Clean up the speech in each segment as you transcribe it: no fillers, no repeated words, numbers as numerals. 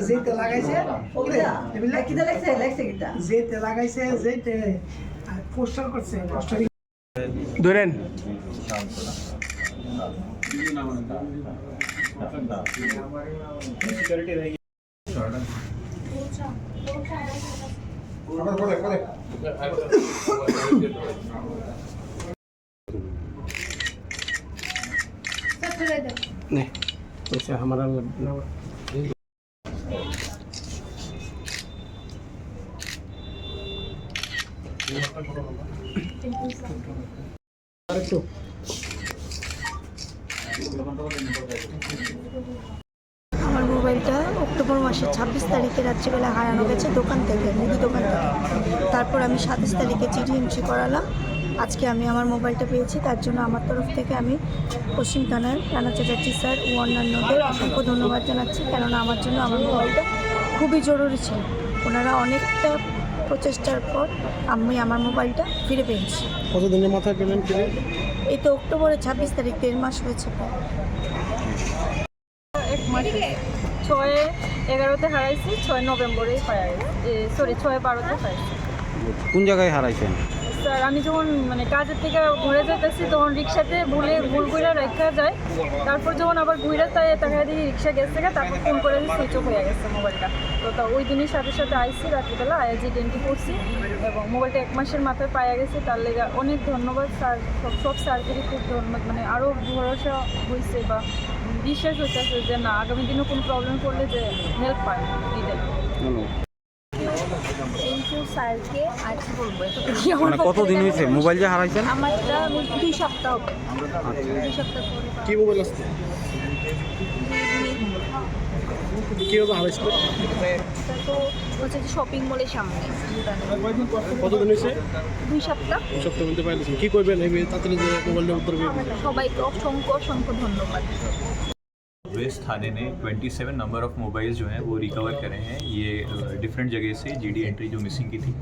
যেতে লাগাইছে যেতে লাগাইছে যেতে পোস্টার করছে পোস্টার ধরেন नहीं ऐसे हमारा আমার মোবাইলটা অক্টোবর মাসের 26 তারিখে রাত্রিবেলা হারানো গেছে দোকান থেকে, মুদি দোকান থেকে। তারপর আমি 27 তারিখে চিঠি এন্ট্রি করালাম। আজকে আমি আমার মোবাইলটা পেয়েছি, তার জন্য আমার তরফ থেকে আমি পশ্চিম থানার রানা চ্যাটার্জি স্যার ও অন্যান্যদের অসংখ্য ধন্যবাদ জানাচ্ছি, কেননা আমার জন্য আমার মোবাইলটা খুবই জরুরি ছিল। ওনারা অনেকটা প্রচেষ্টার পর আমি আমার মোবাইলটা ফিরে পেয়েছি। কতদিনের মাথায় পেমেন্ট পেলেন? এই তো অক্টোবরের 26 তারিখ, 1.5 মাস হয়েছে প্রায়। 1 মাস 6/11-তে হারাইছি, 6 নভেম্বরে পাওয়া গেছে, সরি 6/12-তে পাইছি। কোন জায়গায় হারাইছেন? স্যার আমি যখন কাজের থেকে ঘুরে যেতেছি তখন রিক্সাতে ভুল করে রেখা যায়। তারপর যখন আবার ঘুরে তাকা দিয়ে রিক্সা গেছে, তারপর ফোন করে সুইচ অফ হয়ে গেছে মোবাইলটা। তো ওই দিনের সাথে সাথে আইসি রাত্রিবেলা আইজি এন্ট্রি করছি এবং মোবাইলটা 1 মাসের মাথায় পাওয়া গেছে। তার লেগে অনেক ধন্যবাদ স্যার, সব স্যারদেরই খুব ধন্যবাদ। আরও ভরসা হয়েছে বা বিশ্বাস হইতেছে যে না আগামী দিনে কোনো প্রবলেম করলে যে হেল্প পায় এটাই। থ্যাংক ইউ স্যারকে। আর কি বলবো, কতদিন হয়েছে মোবাইল যে হারাইছেন? আমারটা 2 সপ্তাহ হবে। 2 সপ্তাহ পরে কি মোবাইল আসছে? কীভাবে হারাইছিল? তো হচ্ছে যে শপিং মলের সামনে। কতদিন হয়েছে? 2 সপ্তাহ। 2 সপ্তাহ মধ্যে পাইলেছেন। কী করবেন এই তাড়াতাড়ি যে মোবাইলটা উত্তর সবাইকে অসংখ্য অসংখ্য ধন্যবাদ। वेस्ट थाने ने 27 नंबर ऑफ़ मोबाइल्स जो हैं वो रिकवर करे हैं। ये डिफरेंट जगह से जीडी एंट्री जो मिसिंग की थी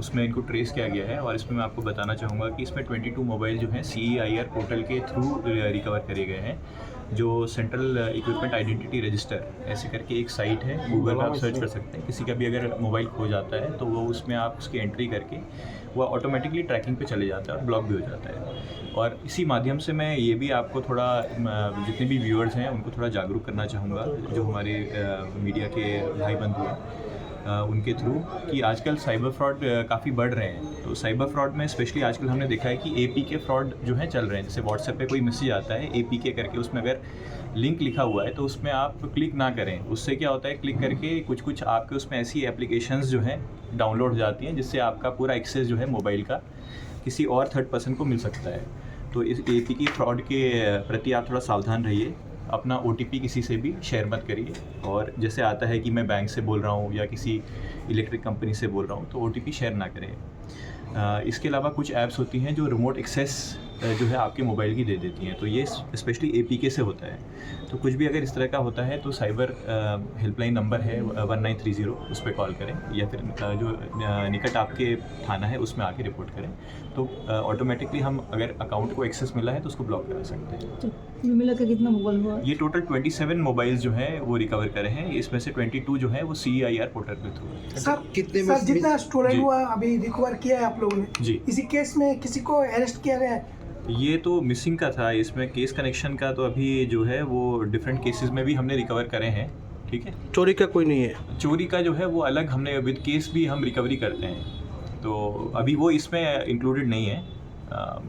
उसमें इनको ट्रेस किया गया है। और इसमें मैं आपको बताना चाहूँगा कि इसमें 22 मोबाइल जो हैं CEIR पोर्टल के थ्रू रिकवर करे गए हैं। जो सेंट्रल इक्विपमेंट आइडेंटिटी रजिस्टर ऐसे करके एक साइट है, गूगल पर आप सर्च कर सकते हैं। किसी का भी अगर मोबाइल खो जाता है तो वो उसमें आप उसकी एंट्री करके वो ऑटोमेटिकली ट्रैकिंग पे चले जाता है और ब्लॉक भी हो जाता है। और इसी माध्यम से मैं ये भी आपको थोड़ा जितने भी व्यूअर्स हैं उनको थोड़ा जागरूक करना चाहूँगा, जो हमारे मीडिया के भाई बंधु हैं उनके थ्रू, कि आजकल साइबर फ्रॉड काफ़ी बढ़ रहे हैं। तो साइबर फ्रॉड में स्पेशली आजकल हमने देखा है कि APK फ्रॉड जो है चल रहे हैं। जैसे व्हाट्सएप पे कोई मैसेज आता है APK करके, उसमें अगर लिंक लिखा हुआ है तो उसमें आप क्लिक ना करें। उससे क्या होता है, क्लिक करके कुछ आपके उसमें ऐसी एप्लीकेशंस जो हैं डाउनलोड हो जाती हैं जिससे आपका पूरा एक्सेस जो है मोबाइल का किसी और थर्ड पर्सन को मिल सकता है। तो इस APK फ्रॉड के प्रति आप थोड़ा सावधान रहिए। अपना OTP किसी से भी शेयर मत करिए। और जैसे आता है कि मैं बैंक से बोल रहा हूँ या किसी इलेक्ट्रिक कंपनी से बोल रहा हूँ तो OTP शेयर ना करें। इसके अलावा कुछ ऐप्स होती हैं जो रिमोट एक्सेस जो है आपके मोबाइल की दे देती हैं, तो ये स्पेशली APK से होता है। तो कुछ भी अगर इस तरह का होता है तो साइबर हेल्पलाइन नंबर है 1930, उस पर कॉल करें या फिर जो निकट आपके थाना है उसमें आके रिपोर्ट करें। तो ऑटोमेटिकली हम अगर अकाउंट को एक्सेस मिला है तो उसको ब्लॉक करा सकते हैं। मिला के कितना मोबाइल हुआ? ये टोटल 27 मोबाइल जो हैं वो रिकवर करे हैं। इसमें से 22 जो है वो CEIR पोर्टल के थ्रू है। सर जितना स्टोरेज हुआ अभी रिकवर किया है आप लोगों ने जी। इसी केस में किसी को अरेस्ट किया गया है? ये तो मिसिंग का था, इसमें केस कनेक्शन का तो अभी जो है वो डिफरेंट केसेस में भी हमने रिकवर करे हैं। ठीक है, चोरी का कोई नहीं है? चोरी का जो है वो अलग हमने विद केस भी हम रिकवरी करते हैं, तो अभी वो इसमें इंक्लूडेड नहीं है।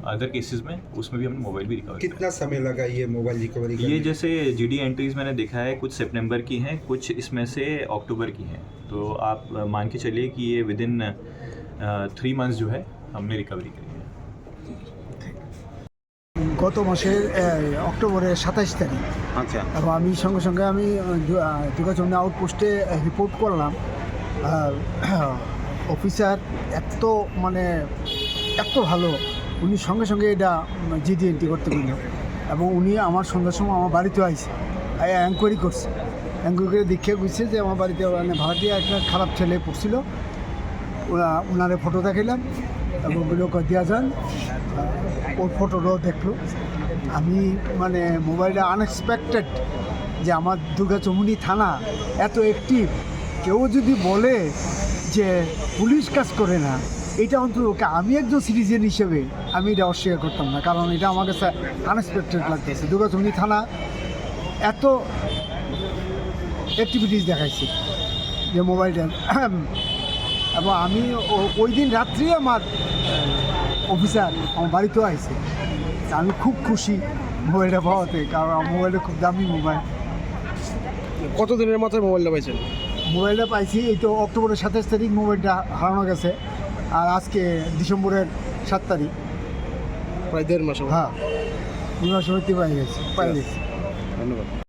अदर केसेस में उसमें भी हमने मोबाइल भी रिकवर कितना समय लगा ये मोबाइल रिकवरी करने? ये जैसे GD एंट्रीज मैंने देखा है, कुछ सितंबर की हैं, कुछ इसमें से अक्टूबर की हैं। तो आप मान के चलिए कि ये विद इन 3 मंथ्स जो है हमने रिकवरी करी है। গত মাসের অক্টোবরের 27 তারিখ। আচ্ছা। এবং আমি সঙ্গে সঙ্গে আমি যোগাযোগ আউটপোস্টে রিপোর্ট করলাম। অফিসার এত ভালো, উনি সঙ্গে সঙ্গে এটা GD এন্ট্রি করতে গেল এবং উনি আমার সন্ধ্যার সময় আমার বাড়িতে আইসে এনকোয়ারি করছে। এনকোয়ারি করে দেখে বুঝছে যে আমার বাড়িতে ভাড়াটিয়া একটা খারাপ ছেলে পড়ছিল। ওনারে ফটো দেখাইলাম এবং লোক দেওয়া যান, ওর ফটোটাও দেখলো। আমি মোবাইলটা আনএক্সপেক্টেড যে আমার দুর্গাচৌমুহনী থানা এত অ্যাক্টিভ, কেউ যদি বলে যে পুলিশ কাজ করে না, এটা অন্তত আমি একজন সিটিজেন হিসেবে আমি এটা অস্বীকার করতাম না, কারণ এটা আমার কাছে আনএক্সপেক্টেড লাগতেছে। দুর্গাচৌমুহনী থানা এত অ্যাক্টিভিটিস দেখাইছে যে মোবাইলটা, এবং আমি ওই দিন রাত্রি আমার অফিসার আমার বাড়িতেও আইছে। আমি খুব খুশি মোবাইলটা পাওয়াতে, কারণ আমার মোবাইলটা খুব দামি মোবাইল। কতদিনের মাথায় মোবাইলটা পাইছেন? মোবাইলটা পাইছি এই তো অক্টোবরের 27 তারিখ মোবাইলটা হারানো গেছে, আর আজকে ডিসেম্বরের 7 তারিখ, প্রায় 1.5 মাস। হ্যাঁ 2 মাস হইতে পাই গেছি। ধন্যবাদ।